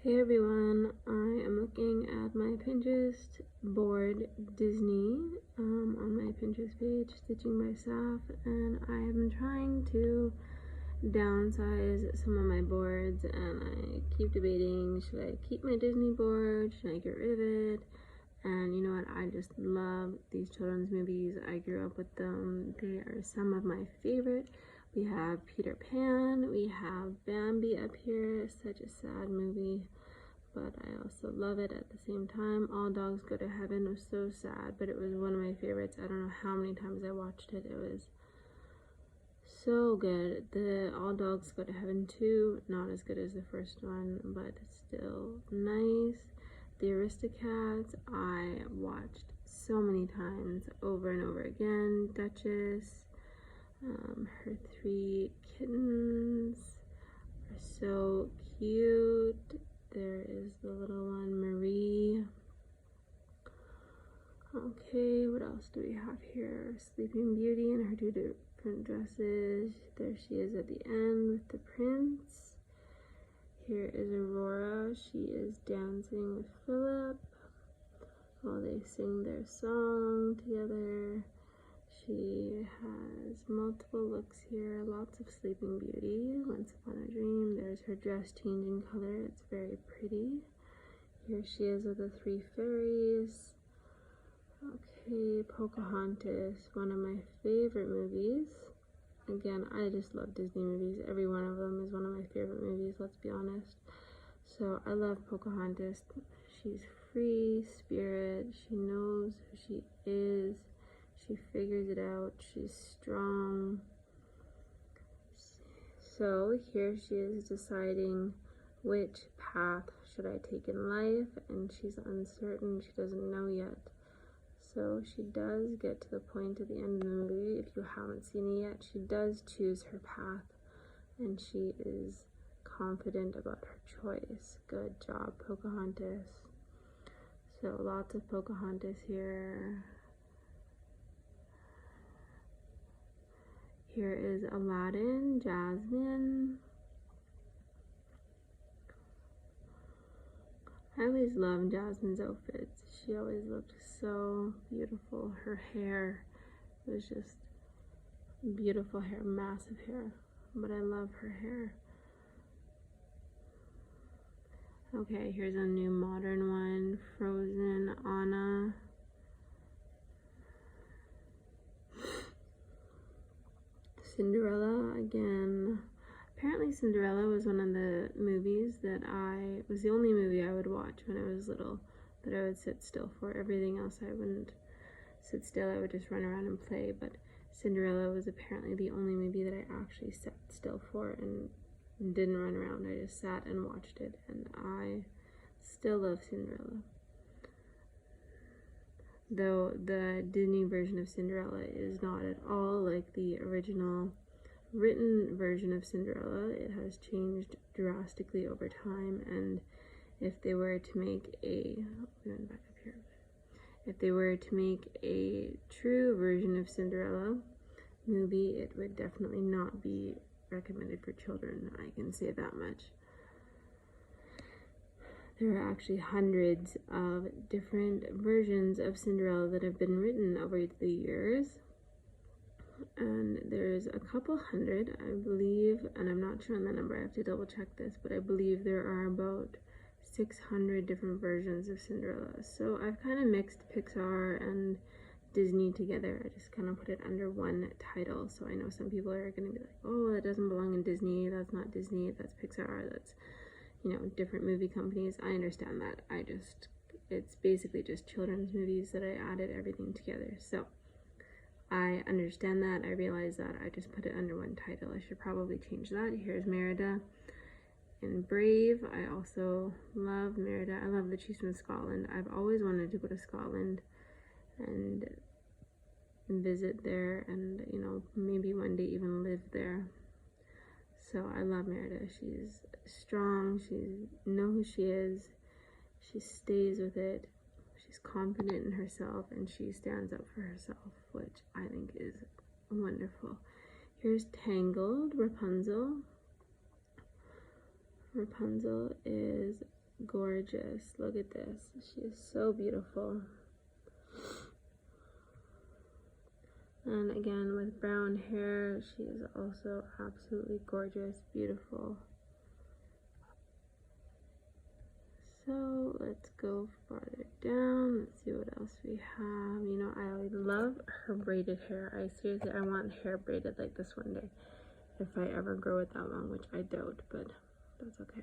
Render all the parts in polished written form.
Hey everyone, I am looking at my Pinterest board Disney on my Pinterest page, Stitching by Saf, and I have been trying to downsize some of my boards, and I keep debating, should I keep my Disney board, should I get rid of it? And you know what, I just love these children's movies. I grew up with them. They are some of my favorite. We have Peter Pan, we have Bambi up here, such a sad movie, but I also love it at the same time. All Dogs Go to Heaven was so sad, but it was one of my favorites. I don't know how many times I watched it. It was so good. The All Dogs Go to Heaven 2, not as good as the first one, but still nice. The Aristocats, I watched so many times, over and over again. Duchess, her 3 kittens are so cute. There is the little one, Merida. Okay, what else do we have here? Sleeping Beauty in her 2 different dresses. There she is at the end with the prince. Here is Aurora. She is dancing with Philip while they sing their song together. She has multiple looks here, lots of Sleeping Beauty, Once Upon a Dream. There's her dress changing color, it's very pretty. Here she is with the 3 fairies. Okay, Pocahontas, one of my favorite movies. Again, I just love Disney movies. Every one of them is one of my favorite movies, let's be honest. So I love Pocahontas. She's free spirit, she knows who she is. She figures it out. She's strong. So here she is deciding which path should I take in life, and she's uncertain. She doesn't know yet. So she does get to the point at the end of the movie. If you haven't seen it yet, she does choose her path, and she is confident about her choice. Good job, Pocahontas. So lots of Pocahontas here. Here is Aladdin, Jasmine. I always loved Jasmine's outfits. She always looked so beautiful. Her hair was just beautiful hair, massive hair, but I love her hair. Okay, here's a new modern one, Frozen, Anna. Cinderella again. Apparently Cinderella was one of the movies that was the only movie I would watch when I was little, that I would sit still for. Everything else I wouldn't sit still, I would just run around and play, but Cinderella was apparently the only movie that I actually sat still for and didn't run around. I just sat and watched it, and I still love Cinderella. Though the Disney version of Cinderella is not at all like the original written version of Cinderella. It has changed drastically over time, and if they were to make a true version of Cinderella movie, it would definitely not be recommended for children. I can say that much. There are actually hundreds of different versions of Cinderella that have been written over the years. And there's a couple hundred, I believe, and I'm not sure on the number, I have to double check this, but I believe there are about 600 different versions of Cinderella. So I've kind of mixed Pixar and Disney together. I just kind of put it under one title. So I know some people are going to be like, oh, that doesn't belong in Disney, that's not Disney, that's Pixar, that's, you know, different movie companies. I understand that. It's basically just children's movies that I added everything together. So I understand that. I realize that. I just put it under one title. I should probably change that. Here's Merida and Brave. I also love Merida. I love that she's from Scotland. I've always wanted to go to Scotland and visit there, and, you know, maybe one day even live there. So I love Merida. She's strong, she knows who she is, she stays with it, she's confident in herself, and she stands up for herself, which I think is wonderful. Here's Tangled, Rapunzel. Rapunzel is gorgeous. Look at this. She is so beautiful. And again, with brown hair, she is also absolutely gorgeous, beautiful. So let's go farther down. Let's see what else we have. You know, I love her braided hair. I want hair braided like this one day. If I ever grow it that long, which I doubt, but that's okay.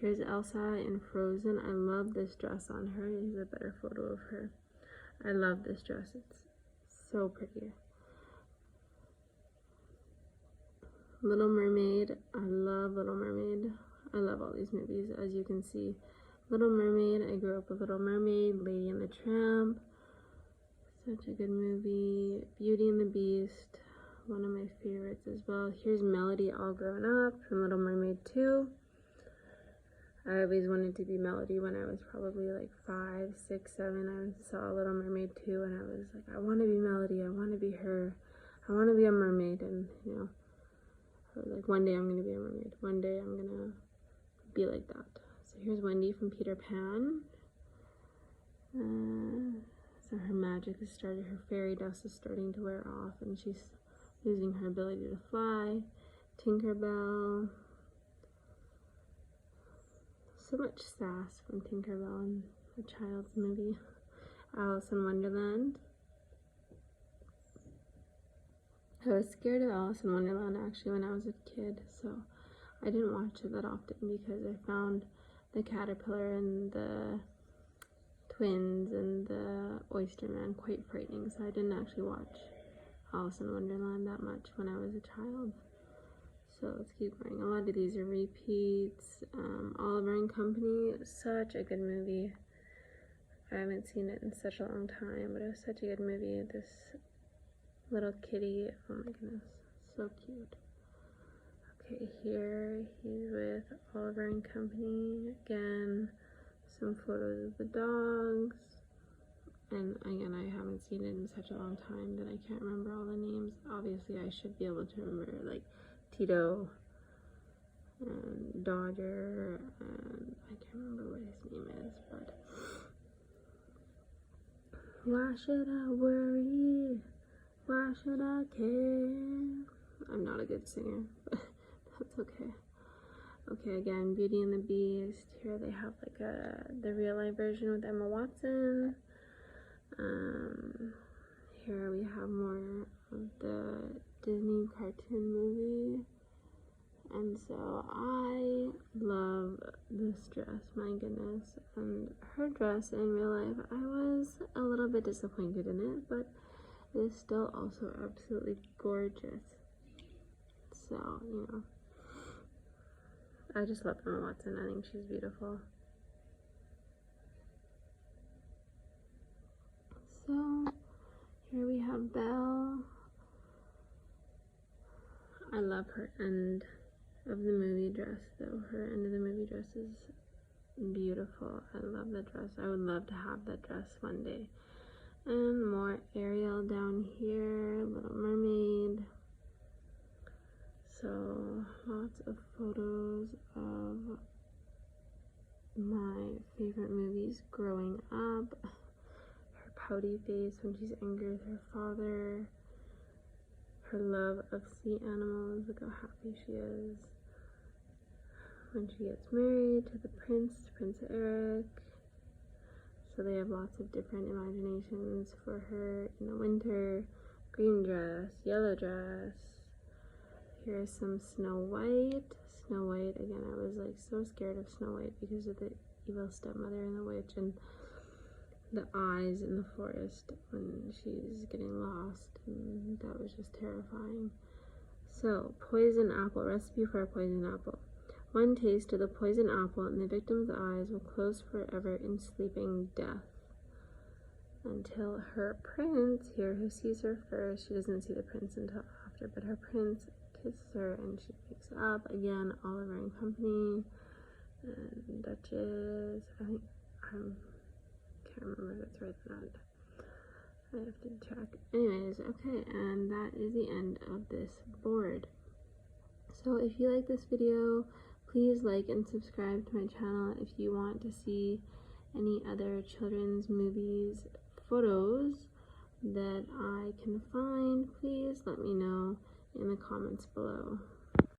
Here's Elsa in Frozen. I love this dress on her. Here's a better photo of her. I love this dress. It's so pretty. Little Mermaid. I love Little Mermaid. I love all these movies, as you can see. Little Mermaid. I grew up with Little Mermaid. Lady and the Tramp. Such a good movie. Beauty and the Beast. One of my favorites as well. Here's Melody all grown up from Little Mermaid 2. I always wanted to be Melody when I was probably like 5, 6, 7. I saw Little Mermaid 2 and I was like, I want to be Melody. I want to be her. I want to be a mermaid. And, you know, I was like, one day I'm going to be a mermaid. One day I'm going to be like that. So here's Wendy from Peter Pan. So her magic has started. Her fairy dust is starting to wear off and she's losing her ability to fly. Tinkerbell. So much sass from Tinkerbell in a child's movie. Alice in Wonderland. I was scared of Alice in Wonderland actually when I was a kid, so I didn't watch it that often because I found the caterpillar and the twins and the oyster man quite frightening, so I didn't actually watch Alice in Wonderland that much when I was a child. So let's keep going. A lot of these are repeats. Oliver and Company, such a good movie. I haven't seen it in such a long time, but it was such a good movie. This little kitty, oh my goodness, so cute. Okay, here he's with Oliver and Company. Again, some photos of the dogs. And again, I haven't seen it in such a long time that I can't remember all the names. Obviously, I should be able to remember, like, Tito and Dodger, and I can't remember what his name is, but why should I worry? Why should I care? I'm not a good singer, but that's okay. Okay, again, Beauty and the Beast. Here they have like the real life version with Emma Watson. Here we have more of the Disney cartoon movie. And so I love this dress, my goodness. And her dress in real life, I was a little bit disappointed in it, but it is still also absolutely gorgeous. So, you know, I just love Emma Watson. I think she's beautiful. So, here we have Belle. I love her end of the movie dress though. Her end of the movie dress is beautiful. I love the dress. I would love to have that dress one day. And more Ariel down here, Little Mermaid. So lots of photos of my favorite movies growing up. Her pouty face when she's angry with her father. Her love of sea animals. Look how happy she is when she gets married to the prince, Prince Eric. So they have lots of different imaginations for her in the winter. Green dress, yellow dress. Here's some Snow White. Snow White, again, I was like so scared of Snow White because of the evil stepmother and the witch and the eyes in the forest when she's getting lost, and that was just terrifying. So, poison apple, recipe for a poison apple. 1 taste of the poison apple and the victim's eyes will close forever in sleeping death. Until her prince, here who sees her first, she doesn't see the prince until after, but her prince kisses her and she wakes up. Again, Oliver and Company, and Duchess, I think, can't remember if that's right or not. I have to check. Anyways, okay, and that is the end of this board. So if you like this video, Please like and subscribe to my channel if you want to see any other children's movies photos that I can find. Please let me know in the comments below.